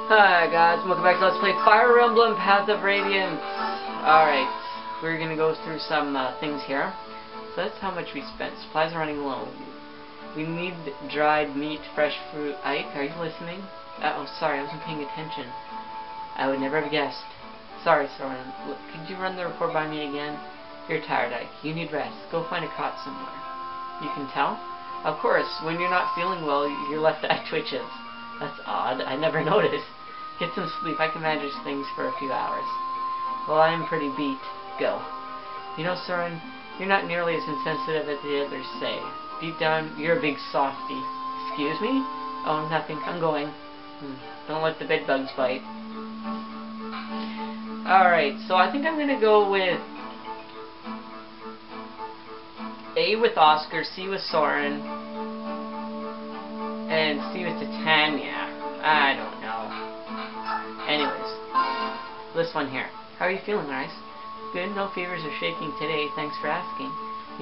Hi guys, welcome back to Let's Play Fire Emblem Path of Radiance. Alright, we're gonna go through some things here. So that's how much we spent. Supplies are running low. We need dried meat, fresh fruit. Ike, are you listening? Oh, sorry, I wasn't paying attention. I would never have guessed. Sorry, Soren. Look, could you run the report by me again? You're tired, Ike. You need rest. Go find a cot somewhere. You can tell? Of course, when you're not feeling well, your left eye twitches. That's odd. I never noticed. Get some sleep. I can manage things for a few hours. Well, I am pretty beat. Go. You know, Soren, you're not nearly as insensitive as the others say. Deep down, you're a big softy. Excuse me? Oh, nothing. I'm going. Don't let the bed bugs bite. Alright, so I think I'm going to go with A with Oscar, C with Soren, and C with Titania. I don't know. Anyways, this one here. How are you feeling, Rice? Good, no fevers or shaking today, thanks for asking.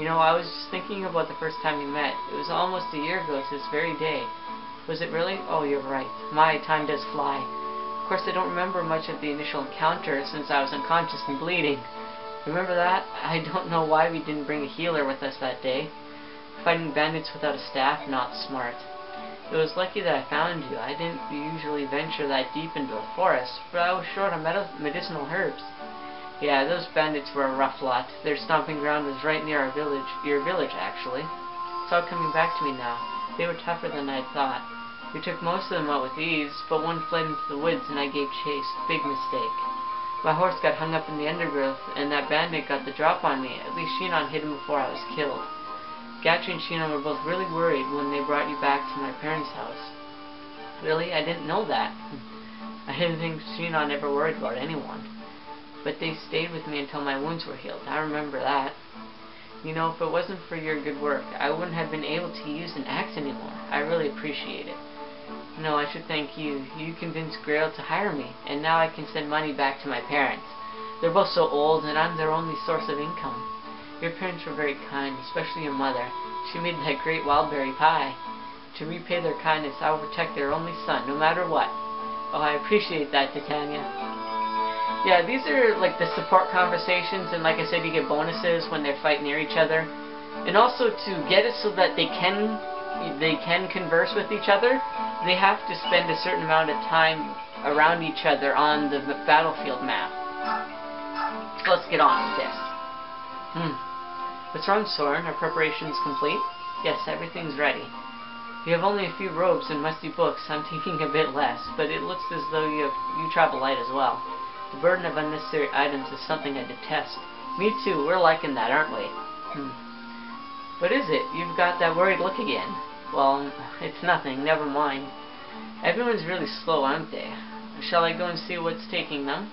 You know, I was just thinking about the first time we met. It was almost a year ago to this very day. Was it really? Oh, you're right. My, time does fly. Of course, I don't remember much of the initial encounter since I was unconscious and bleeding. Remember that? I don't know why we didn't bring a healer with us that day. Fighting bandits without a staff, not smart. It was lucky that I found you. I didn't usually venture that deep into a forest, but I was short on medicinal herbs. Yeah, those bandits were a rough lot. Their stomping ground was right near your village actually. It's all coming back to me now. They were tougher than I'd thought. We took most of them out with ease, but one fled into the woods and I gave chase. Big mistake. My horse got hung up in the undergrowth, and that bandit got the drop on me. At least Shinon hit him before I was killed. Gatry and Shinon were both really worried when they brought you back to my parents' house. Really? I didn't know that. I didn't think Shinon ever worried about anyone. But they stayed with me until my wounds were healed. I remember that. You know, if it wasn't for your good work, I wouldn't have been able to use an axe anymore. I really appreciate it. No, I should thank you. You convinced Grail to hire me, and now I can send money back to my parents. They're both so old, and I'm their only source of income. Your parents were very kind, especially your mother. She made that great wildberry pie. To repay their kindness, I will protect their only son, no matter what. Oh, I appreciate that, Titania. Yeah, these are like the support conversations, and like I said, you get bonuses when they fight near each other. And also to get it so that they can converse with each other, they have to spend a certain amount of time around each other on the battlefield map. So let's get on with this. What's wrong, Soren? Are preparations complete? Yes, everything's ready. You have only a few robes and musty books. I'm taking a bit less, but it looks as though you travel light as well. The burden of unnecessary items is something I detest. Me too. We're liking that, aren't we? What is it? You've got that worried look again. Well, it's nothing. Never mind. Everyone's really slow, aren't they? Shall I go and see what's taking them?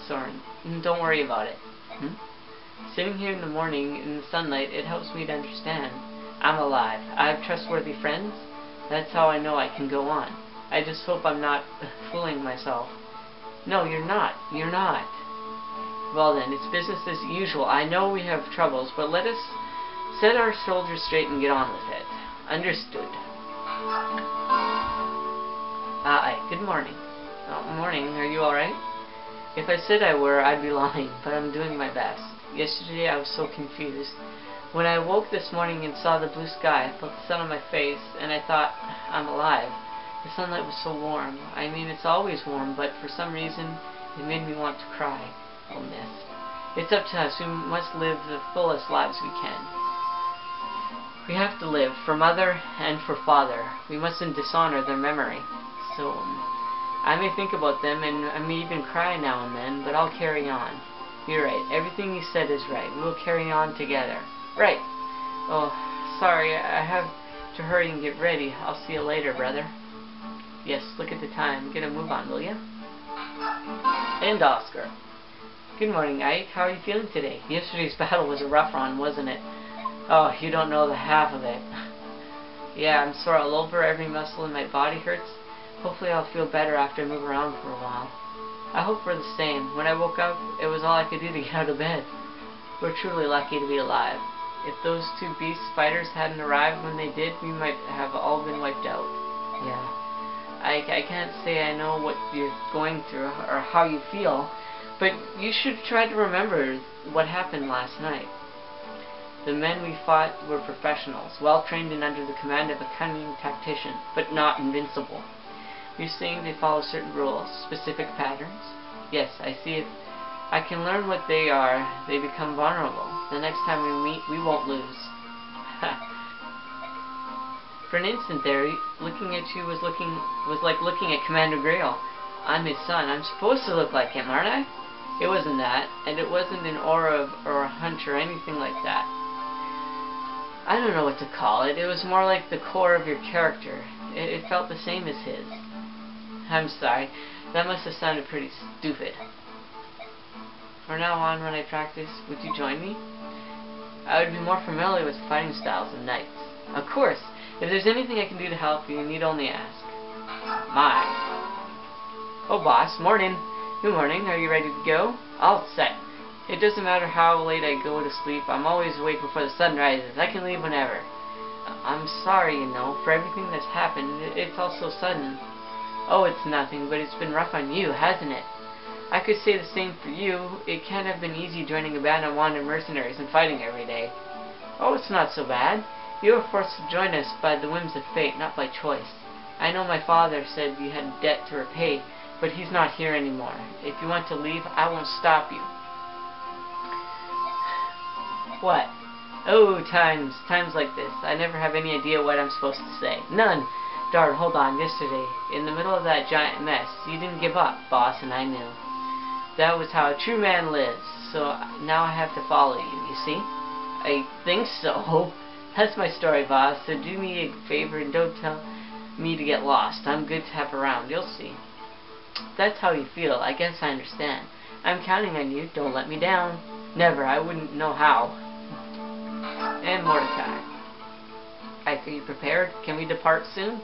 Soren, don't worry about it. Sitting here in the morning in the sunlight, it helps me to understand. I'm alive. I have trustworthy friends. That's how I know I can go on. I just hope I'm not fooling myself. No, you're not. You're not. Well then, it's business as usual. I know we have troubles, but let us set our shoulders straight and get on with it. Understood. Good morning. Oh, morning. Are you alright? If I said I were, I'd be lying, but I'm doing my best. Yesterday I was so confused. When I woke this morning and saw the blue sky, I felt the sun on my face, and I thought, I'm alive. The sunlight was so warm. I mean, it's always warm, but for some reason, it made me want to cry. Oh, miss. It's up to us. We must live the fullest lives we can. We have to live, for Mother and for Father. We mustn't dishonor their memory. So, I may think about them, and I may even cry now and then, but I'll carry on. You're right. Everything you said is right. We'll carry on together. Right. Oh, sorry. I have to hurry and get ready. I'll see you later, brother. Yes, look at the time. Get a move on, will ya? And Oscar. Good morning, Ike. How are you feeling today? Yesterday's battle was a rough one, wasn't it? Oh, you don't know the half of it. Yeah, I'm sore all over. Every muscle in my body hurts. Hopefully I'll feel better after I move around for a while. I hope we're the same. When I woke up, it was all I could do to get out of bed. We're truly lucky to be alive. If those two beast fighters hadn't arrived when they did, we might have all been wiped out. Yeah. I can't say I know what you're going through or how you feel, but you should try to remember what happened last night. The men we fought were professionals, well trained and under the command of a cunning tactician, but not invincible. You're saying they follow certain rules, specific patterns? Yes, I see. If I can learn what they are, they become vulnerable. The next time we meet, we won't lose. For an instant there, looking at you was like looking at Commander Grail. I'm his son. I'm supposed to look like him, aren't I? It wasn't that, and it wasn't an aura or a hunch or anything like that. I don't know what to call it. It was more like the core of your character. It felt the same as his. I'm sorry. That must have sounded pretty stupid. From now on, when I practice, would you join me? I would be more familiar with fighting styles and knights. Of course. If there's anything I can do to help you, you need only ask. My. Oh, boss. Morning. Good morning. Are you ready to go? All set. It doesn't matter how late I go to sleep. I'm always awake before the sun rises. I can leave whenever. I'm sorry, you know, for everything that's happened. It's all so sudden. Oh, it's nothing, but it's been rough on you, hasn't it? I could say the same for you. It can't have been easy joining a band of wanted mercenaries and fighting every day. Oh, it's not so bad. You were forced to join us by the whims of fate, not by choice. I know my father said you had a debt to repay, but he's not here anymore. If you want to leave, I won't stop you. What? Oh, times like this. I never have any idea what I'm supposed to say. None. Darn, hold on. Yesterday, in the middle of that giant mess, you didn't give up, boss, and I knew. That was how a true man lives. So now I have to follow you see? I think so. That's my story, boss. So do me a favor and don't tell me to get lost. I'm good to have around. You'll see. If that's how you feel. I guess I understand. I'm counting on you. Don't let me down. Never. I wouldn't know how. And Mordecai. Are you prepared? Can we depart soon?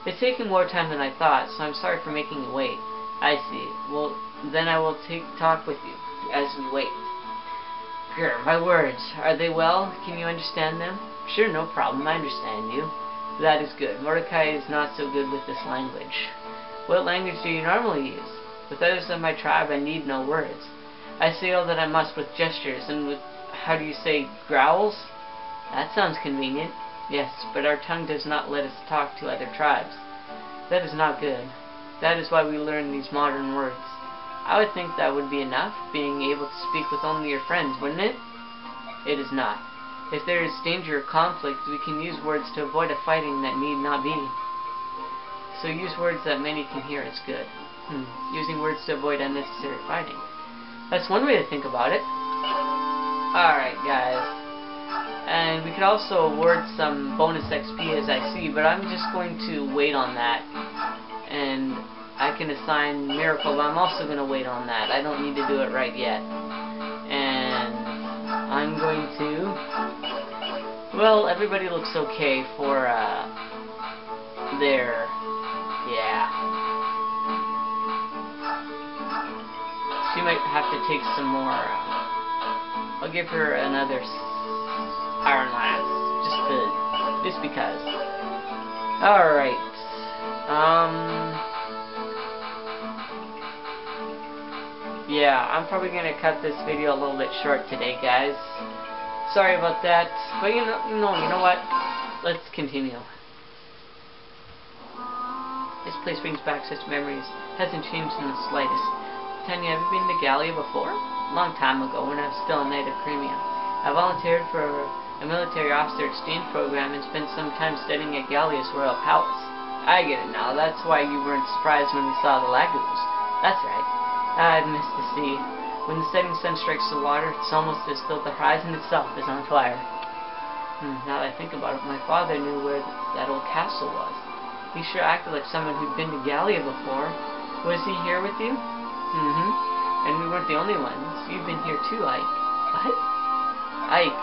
It's taking more time than I thought, so I'm sorry for making you wait. I see. Well, then I will talk with you as we wait. Grr, my words. Are they well? Can you understand them? Sure, no problem. I understand you. That is good. Mordecai is not so good with this language. What language do you normally use? With others of my tribe, I need no words. I say all that I must with gestures and with, how do you say, growls? That sounds convenient. Yes, but our tongue does not let us talk to other tribes. That is not good. That is why we learn these modern words. I would think that would be enough, being able to speak with only your friends, wouldn't it? It is not. If there is danger or conflict, we can use words to avoid a fighting that need not be. So use words that many can hear is good. Using words to avoid unnecessary fighting. That's one way to think about it. Alright, guys. And we could also award some bonus XP as I see, but I'm just going to wait on that. And I can assign Miracle, but I'm also going to wait on that. I don't need to do it right yet. And I'm going to... Well, everybody looks okay for their... Yeah. She might have to take some more... I'll give her another Iron Lance. Just because. Alright. Yeah, I'm probably going to cut this video a little bit short today, guys. Sorry about that. But you know what? Let's continue. This place brings back such memories. Hasn't changed in the slightest. Tanya, have you been to Gallia before? A long time ago, when I was still a knight of Crimea. I volunteered for a military officer exchange program and spent some time studying at Gallia's royal palace. I get it now. That's why you weren't surprised when we saw the lagoons. That's right. I've missed the sea. When the setting sun strikes the water, it's almost as though the horizon itself is on fire. Now that I think about it, my father knew where that old castle was. He sure acted like someone who'd been to Gallia before. Was he here with you? And we weren't the only ones. You've been here too, Ike. What? Ike.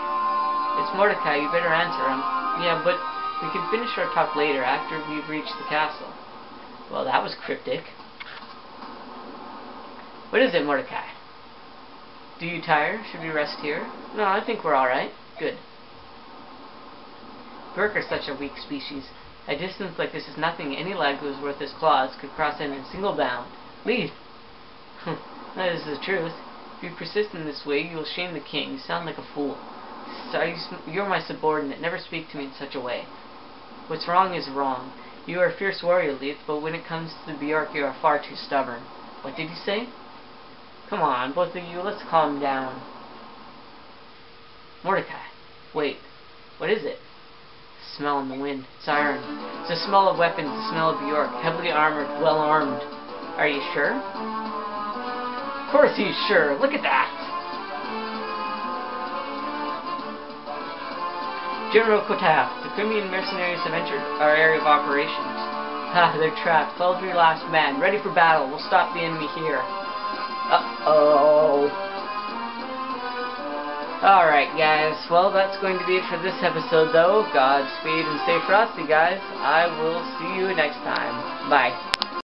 It's Mordecai. You better answer him. Yeah, but we can finish our talk later after we've reached the castle. Well, that was cryptic. What is it, Mordecai? Do you tire? Should we rest here? No, I think we're alright. Good. Burke are such a weak species. A distance like this is nothing. Any lad who is worth his claws could cross it in a single bound. Leave! That is the truth. If you persist in this way, you will shame the king. You sound like a fool. You're my subordinate. Never speak to me in such a way. What's wrong is wrong. You are a fierce warrior, Leith, but when it comes to the Bjork, you are far too stubborn. What did you say? Come on, both of you, let's calm down. Mordecai. Wait, what is it? Smell in the wind. It's iron. It's the smell of weapons, the smell of Bjork. Heavily armored, well armed. Are you sure? Of course he's sure. Look at that. General Kotaf, the Crimean mercenaries have entered our area of operations. Ha, they're trapped. Follow your last man. Ready for battle. We'll stop the enemy here. Uh-oh. Alright, guys. Well, that's going to be it for this episode, though. Godspeed and stay frosty, guys. I will see you next time. Bye.